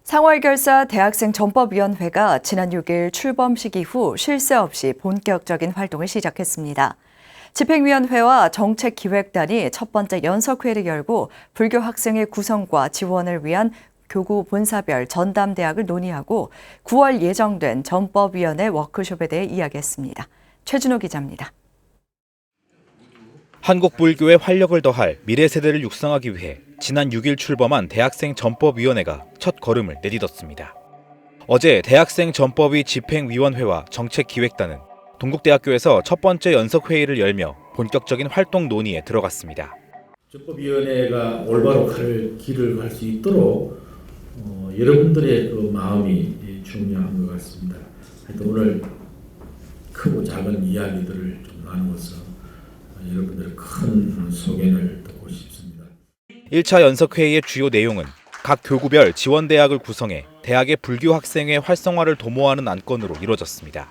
상월결사 대학생전법위원회가 지난 6일 출범식 이후 쉴 새 없이 본격적인 활동을 시작했습니다. 집행위원회와 정책기획단이 첫 번째 연석회를 열고 불교 학생의 구성과 지원을 위한 교구 본사별 전담대학을 논의하고 9월 예정된 전법위원회 워크숍에 대해 이야기했습니다. 최준호 기자입니다. 한국 불교에 활력을 더할 미래 세대를 육성하기 위해 지난 6일 출범한 대학생 전법위원회가 첫 걸음을 내딛었습니다. 어제 대학생 전법위 집행위원회와 정책기획단은 동국대학교에서 첫 번째 연석회의를 열며 본격적인 활동 논의에 들어갔습니다. 전법위원회가 올바로 길을 갈 수 있도록 여러분들의 그 마음이 중요한 것 같습니다. 하여튼 오늘 크고 작은 이야기들을 좀 나누어서 여러분들의 큰 소견을 듣고 싶습니다. 1차 연석회의의 주요 내용은 각 교구별 지원대학을 구성해 대학의 불교 학생회 활성화를 도모하는 안건으로 이뤄졌습니다.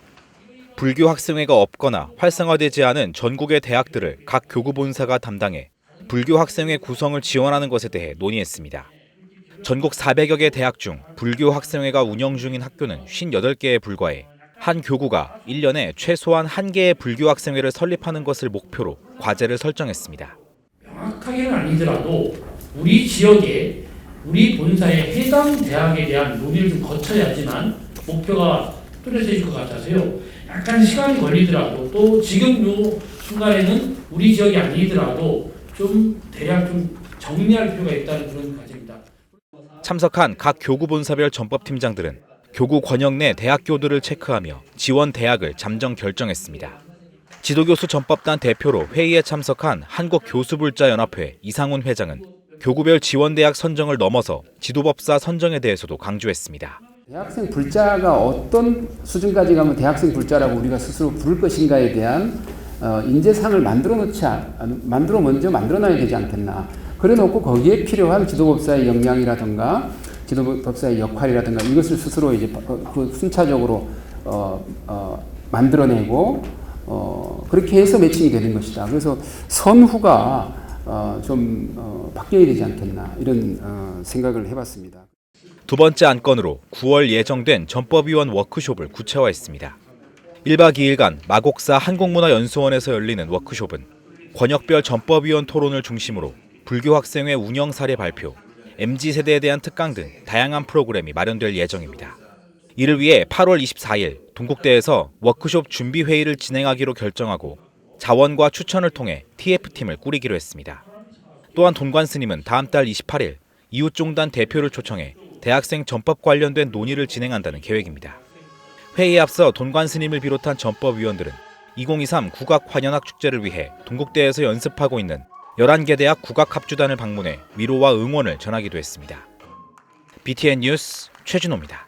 불교 학생회가 없거나 활성화되지 않은 전국의 대학들을 각 교구 본사가 담당해 불교 학생회 구성을 지원하는 것에 대해 논의했습니다. 전국 400여 개 대학 중 불교 학생회가 운영 중인 학교는 58개에 불과해 한 교구가 1년에 최소한 1개의 불교 학생회를 설립하는 것을 목표로 과제를 설정했습니다. 명확하게는 아니더라도 우리 지역에 우리 본사의 해당 대학에 대한 논의를 좀 거쳐야지만 목표가 뚜렷해질 것 같아서요. 약간 시간이 걸리더라도 또 지금 요 순간에는 우리 지역이 아니더라도 좀 대략 좀 정리할 필요가 있다는 그런 과제입니다. 참석한 각 교구 본사별 전법팀장들은 교구 권역 내 대학교들을 체크하며 지원 대학을 잠정 결정했습니다. 지도교수 전법단 대표로 회의에 참석한 한국교수불자연합회 이상훈 회장은 교구별 지원대학 선정을 넘어서 지도법사 선정에 대해서도 강조했습니다. 대학생 불자가 어떤 수준까지 가면 대학생 불자라고 우리가 스스로 부를 것인가에 대한 인재상을 만들어 놔야 되지 않겠나. 그래 놓고 거기에 필요한 지도법사의 역량이라든가 지도법사의 역할이라든가 이것을 스스로 이제 순차적으로 만들어내고 그렇게 해서 매칭이 되는 것이다. 그래서 선후가 좀 바뀌어야 되지 않겠나 이런 생각을 해봤습니다. 두 번째 안건으로 9월 예정된 전법위원 워크숍을 구체화했습니다. 1박 2일간 마곡사 한국문화연수원에서 열리는 워크숍은 권역별 전법위원 토론을 중심으로 불교 학생회 운영 사례 발표, MZ세대에 대한 특강 등 다양한 프로그램이 마련될 예정입니다. 이를 위해 8월 24일 동국대에서 워크숍 준비회의를 진행하기로 결정하고 자원과 추천을 통해 TF팀을 꾸리기로 했습니다. 또한 돈관 스님은 다음 달 28일 이웃종단 대표를 초청해 대학생 전법 관련된 논의를 진행한다는 계획입니다. 회의에 앞서 돈관 스님을 비롯한 전법위원들은 2023 국악 환연학 축제를 위해 동국대에서 연습하고 있는 11개 대학 국악합주단을 방문해 위로와 응원을 전하기도 했습니다. BTN 뉴스 최준호입니다.